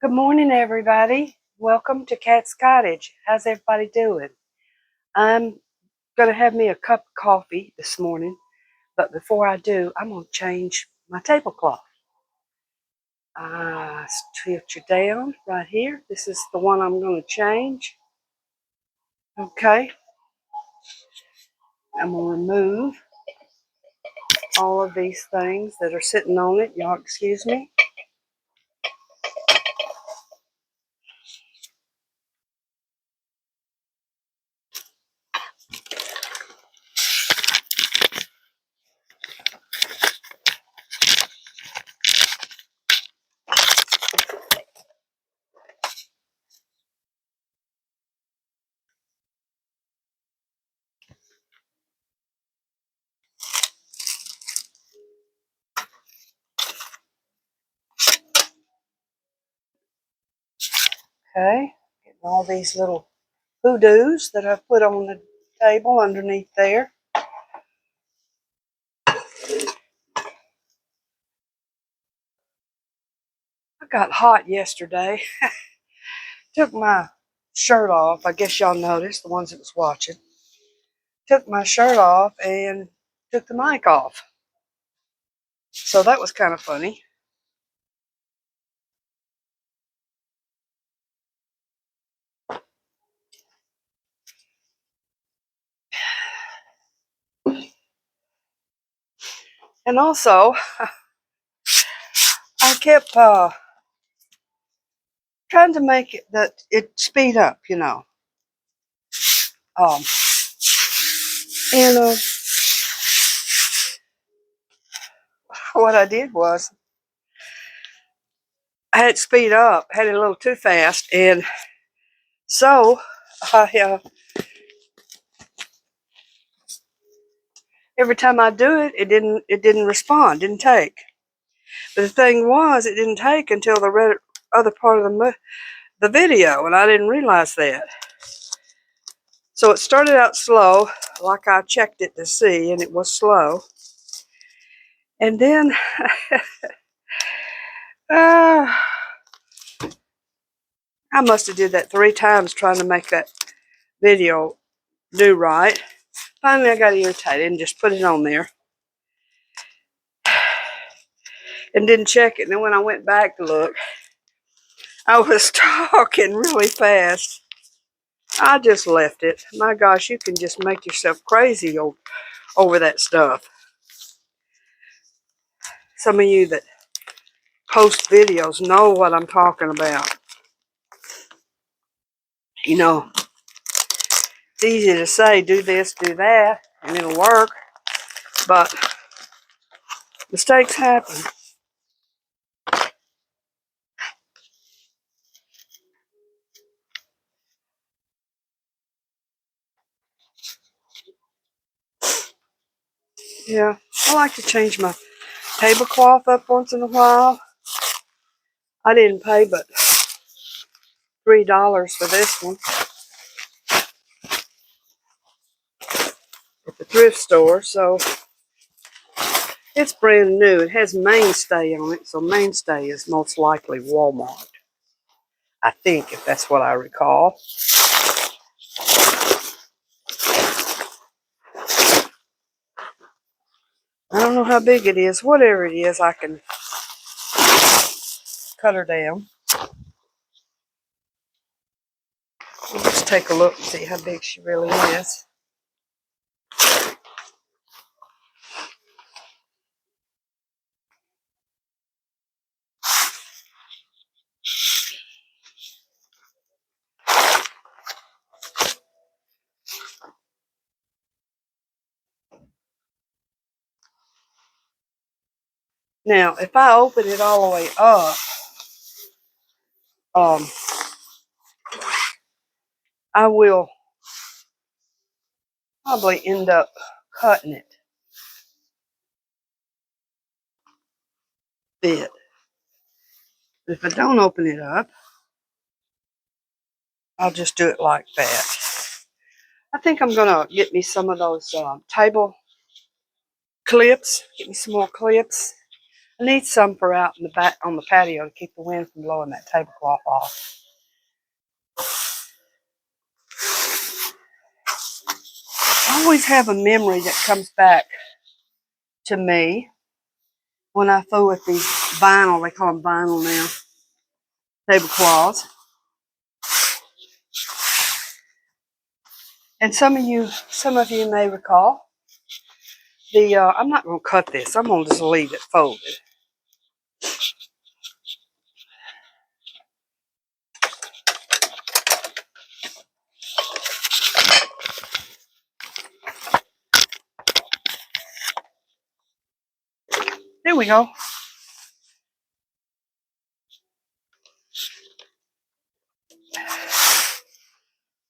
Good morning, everybody. Welcome to Cat's Cottage. How's everybody doing? I'm going to have me a cup of coffee this morning, but before I do, I'm going to change my tablecloth. Tilt you down right here. This is the one I'm going to change. Okay. I'm going to remove all of these things that are sitting on it. Y'all excuse me. Okay. Getting all these little hoodoos that I've put on the table underneath there. I got hot yesterday. Took my shirt off. I guess y'all noticed, the ones that was watching. Took my shirt off and took the mic off. So that was kind of funny. And also, I kept trying to make it that it speed up, Um, and what I did was I had it speed up, had it a little too fast, and so every time I do it, it didn't respond, didn't take. But the thing was, it didn't take until the other part of the video, and I didn't realize that. So it started out slow, like I checked it to see, and it was slow. And then I must have did that 3 times trying to make that video do right. Finally, I got irritated and just put it on there and didn't check it. And then when I went back to look, I was talking really fast. I just left it. My gosh, you can just make yourself crazy over that stuff. Some of you that post videos know what I'm talking about. You know, it's easy to say, do this, do that, and it'll work, but mistakes happen. Yeah, I like to change my tablecloth up once in a while. I didn't pay but $3 for this one at the thrift store, so it's brand new. It has Mainstay on it, so Mainstay is most likely Walmart. I think, if that's what I recall. I don't know how big it is. Whatever it is, I can cut her down. Let's take a look and see how big she really is. Now, if I open it all the way up, I will probably end up cutting it a bit. But if I don't open it up, I'll just do it like that. I think I'm going to get me some of those table clips. Get me some more clips. I need some for out in the back on the patio to keep the wind from blowing that tablecloth off. I always have a memory that comes back to me when I fool with these vinyl, they call them vinyl now, tablecloths. And some of you may recall I'm not going to cut this. I'm going to just leave it folded. There we go.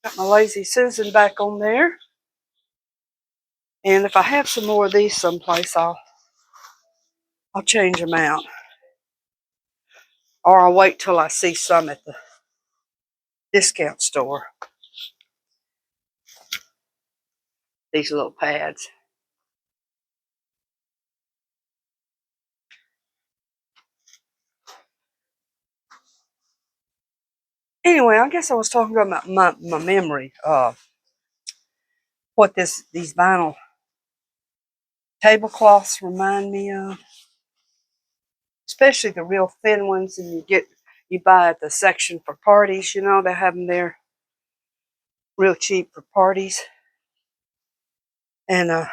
Got my Lazy Susan back on there. And if I have some more of these someplace, I'll change them out. Or I'll wait till I see some at the discount store. These little pads. Anyway, I guess I was talking about my memory of what these vinyl tablecloths remind me of. Especially the real thin ones and you buy at the section for parties, you know, they have them there real cheap for parties. And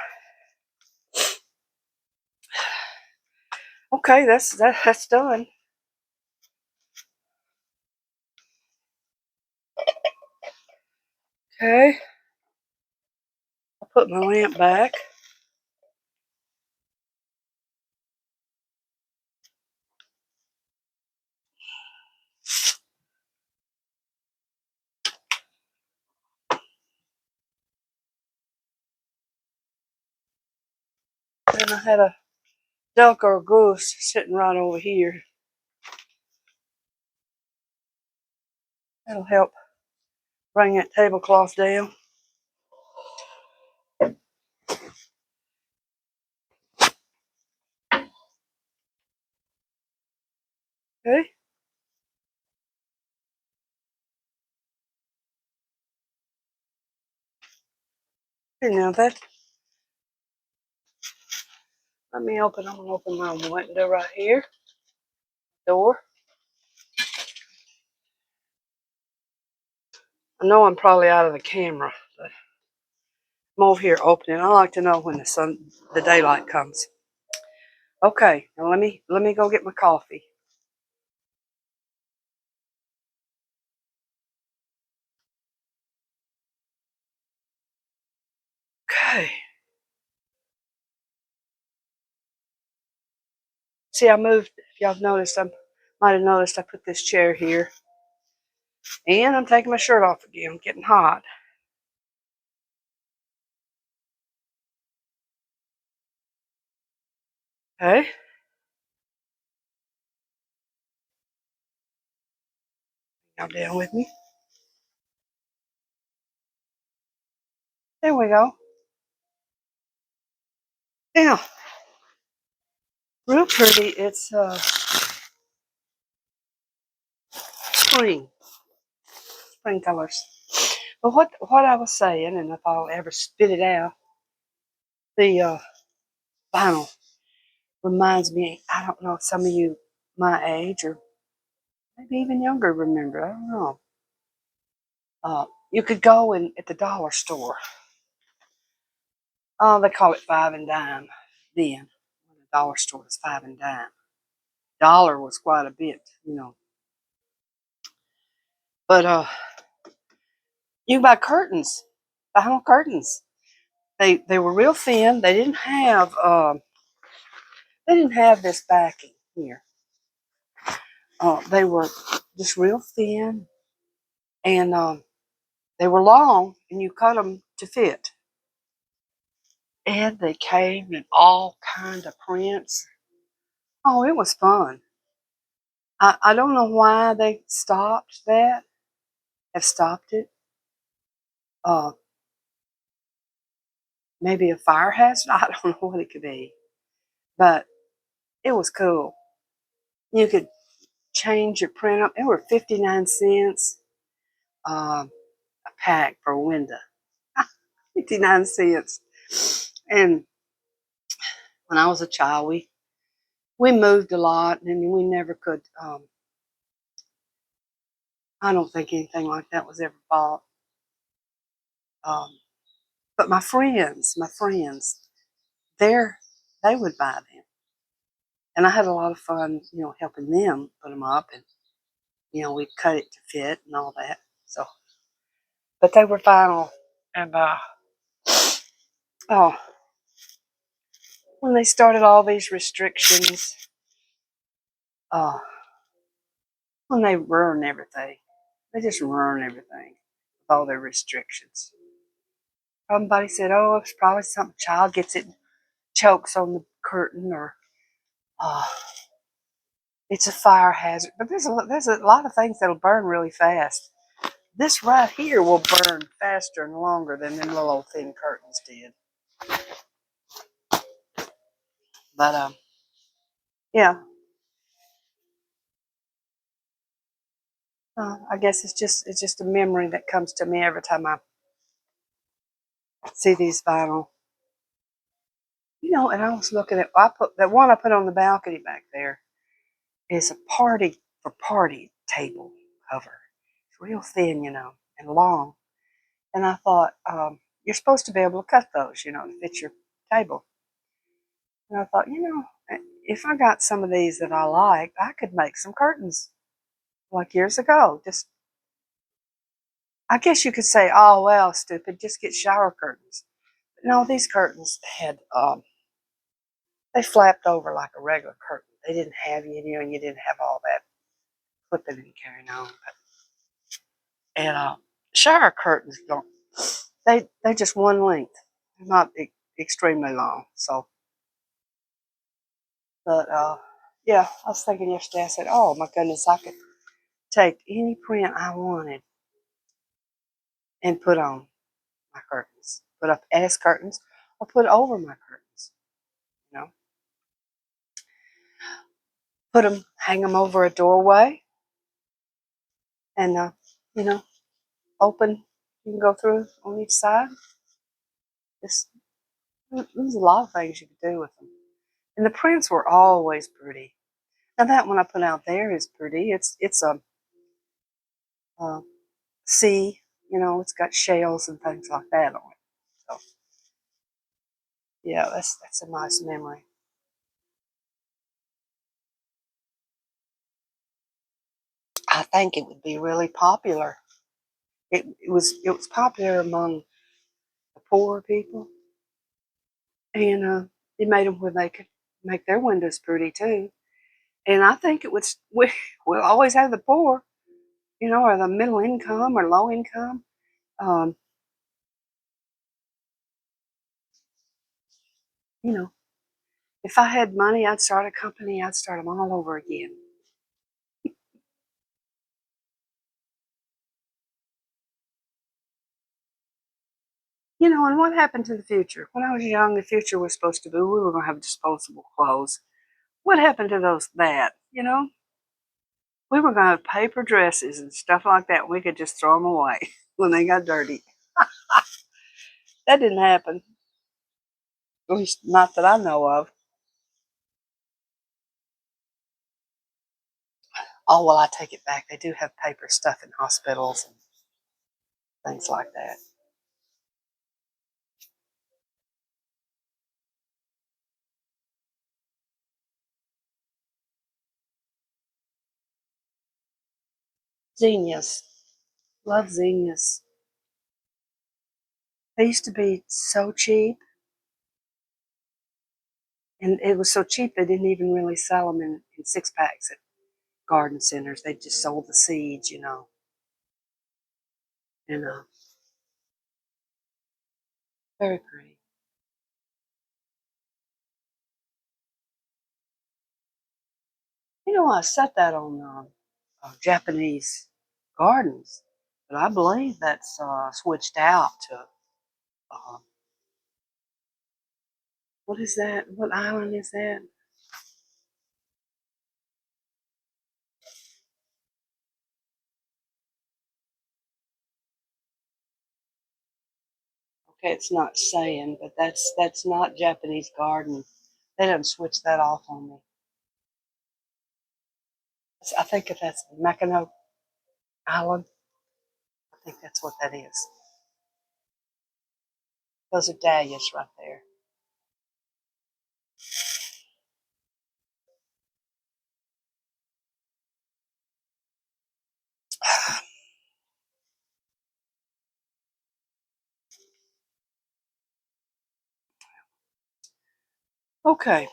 okay, that's done. Okay. I'll put my lamp back. And I had a duck or a goose sitting right over here. That'll help bring that tablecloth down. Okay. And now let me open. I'm gonna open my window right here. Door. I know I'm probably out of the camera, but I'm over here opening. I like to know when the daylight comes. Okay, now let me go get my coffee. Okay. See, I moved. If y'all have noticed, might have noticed I put this chair here. And I'm taking my shirt off again. I'm getting hot. Okay. Y'all down with me? There we go. Now, real pretty. It's spring colors. But what I was saying, and if I'll ever spit it out, the vinyl reminds me. I don't know if some of you my age or maybe even younger remember. I don't know. You could go at the dollar store. Oh, they call it 5 and dime then. The dollar store was 5 and dime. Dollar was quite a bit, you know. But you can buy curtains, vinyl curtains. They were real thin. They didn't have this backing here. They were just real thin, and they were long, and you cut them to fit. And they came in all kind of prints. Oh, it was fun. I don't know why they stopped that. Have stopped it. Uh, Maybe a fire hazard. I don't know what it could be, but It was cool. You could change your print up. They were 59 cents a pack for a window. 59 cents. And when I was a child, we moved a lot, and we never could. I don't think anything like that was ever bought. Um, but my friends, they would buy them, and I had a lot of fun, helping them put them up, and we'd cut it to fit and all that. So, but they were vinyl, and oh, when they started all these restrictions, uh, when they ruin everything, they just ruin everything with all their restrictions. Somebody said, "Oh, it's probably something child gets it, chokes on the curtain, or uh, it's a fire hazard." But there's a lot of things that'll burn really fast. This right here will burn faster and longer than them little old thin curtains did. But yeah, I guess it's just a memory that comes to me every time I see these vinyl. And I was looking at I put that one I put on the balcony back there is a party table cover. It's real thin, and long. And I thought, you're supposed to be able to cut those, to fit your table. And I thought, if I got some of these that I like, I could make some curtains like years ago. Just, I guess you could say, oh, well, stupid, just get shower curtains. But no, these curtains had, they flapped over like a regular curtain. They didn't have and you didn't have all that clipping and carrying on. And shower curtains don't, they're just one length, not extremely long. So, but yeah, I was thinking yesterday, I said, oh my goodness, I could take any print I wanted and put on my curtains, put up as curtains, or put over my curtains, you know, hang them over a doorway, and, you know, open, you can go through on each side. Just, there's a lot of things you could do with them. And the prints were always pretty. Now that one I put out there is pretty. It's a sea, it's got shells and things like that on it. So yeah, that's a nice memory. I think it would be really popular. It was popular among the poor people, and it made them where they could make their windows pretty too. And I think it would. We'll always have the poor, or the middle income or low income. Um, you know, if I had money, I'd start a company. I'd start them all over again. And what happened to the future? When I was young, the future was supposed to be we were going to have disposable clothes. What happened to that? We were going to have paper dresses and stuff like that. We could just throw them away when they got dirty. That didn't happen, at least not that I know of. Oh, well, I take it back. They do have paper stuff in hospitals and things like that. Zinnias. Love zinnias. They used to be so cheap, and it was so cheap they didn't even really sell them in six packs at garden centers. They just sold the seeds. And very pretty. I set that on Japanese gardens, but I believe that's switched out to uh, what is that? What island is that? Okay, it's not saying, but that's not Japanese garden. They done switched that off on me. I think if that's Mackinac Island, I think that's what that is. Those are dahlias right there. Okay,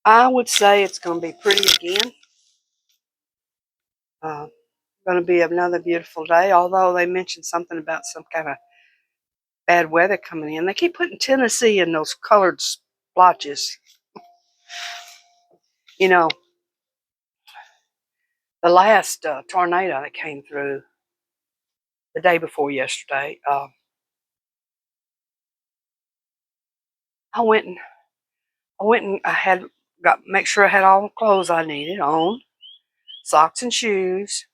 I would say it's going to be pretty again. Going to be another beautiful day, although they mentioned something about some kind of bad weather coming in. They keep putting Tennessee in those colored splotches. You know, the last tornado that came through the day before yesterday, I went and I had got make sure I had all the clothes I needed on, socks and shoes.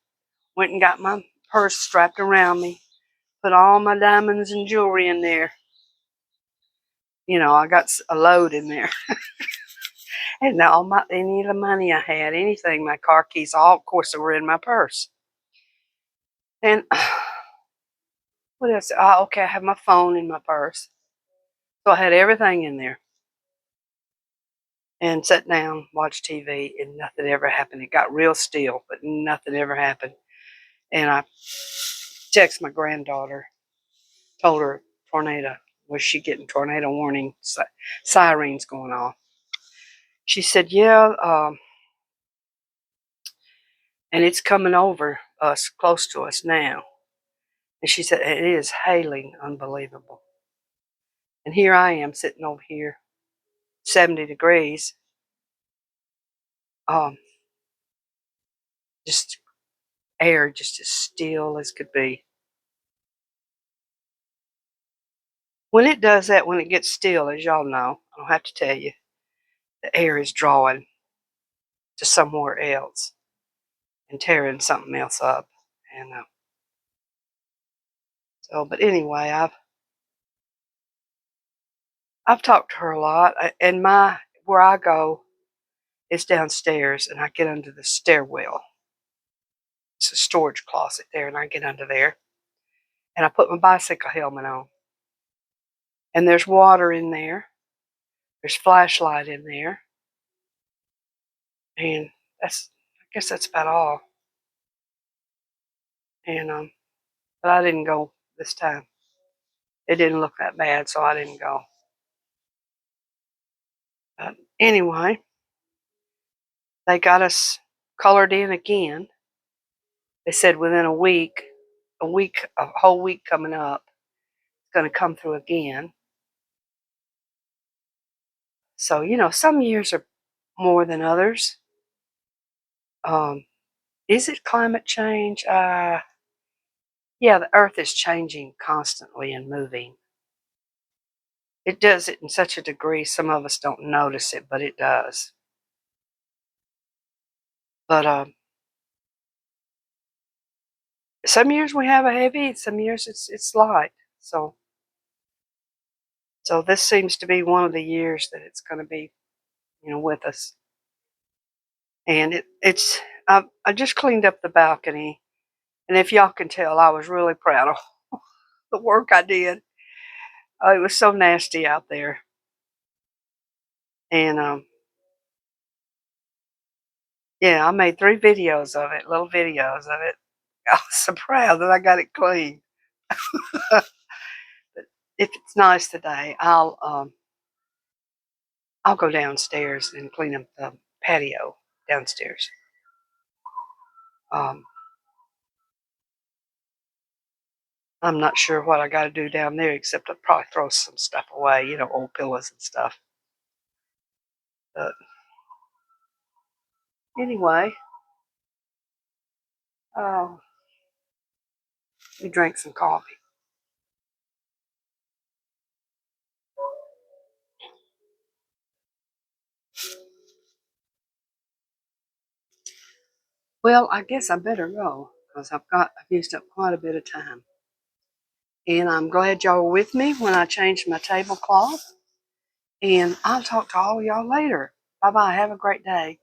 Went and got my purse strapped around me, put all my diamonds and jewelry in there. You know, I got a load in there. And any of the money I had, anything, my car keys, all of course they were in my purse. And what else? Okay, I have my phone in my purse. So I had everything in there. And sat down, watched TV, and nothing ever happened. It got real still, but nothing ever happened. And I texted my granddaughter, told her tornado, was she getting tornado warning sirens going off? She said, yeah, and it's coming over us, close to us now. And she said, it is hailing unbelievable. And here I am sitting over here, 70 degrees, um, just air just as still as could be. When it does that, when it gets still, as y'all know, I don't have to tell you, the air is drawing to somewhere else and tearing something else up. And but anyway, I've talked to her a lot, and where I go is downstairs, and I get under the stairwell. It's a storage closet there, and I get under there, and I put my bicycle helmet on, and there's water in there, there's flashlight in there, and I guess that's about all. And but I didn't go this time. It didn't look that bad, so I didn't go. But anyway, they got us colored in again. They said within a whole week coming up, it's going to come through again. So, some years are more than others. Um, is it climate change? Yeah, the earth is changing constantly and moving. It does it in such a degree, some of us don't notice it, but it does. But some years we have a heavy, some years it's light. So this seems to be one of the years that it's going to be, with us. And I just cleaned up the balcony, and if y'all can tell, I was really proud of the work I did. It was so nasty out there, and yeah, I made 3 videos of it, little videos of it. I was so proud that I got it clean. But if it's nice today, I'll go downstairs and clean up the patio downstairs. Um, I'm not sure what I got to do down there except I'll probably throw some stuff away, old pillows and stuff. But anyway, we drank some coffee. Well, I guess I better go. because I've used up quite a bit of time. And I'm glad y'all were with me when I changed my tablecloth. And I'll talk to all y'all later. Bye-bye. Have a great day.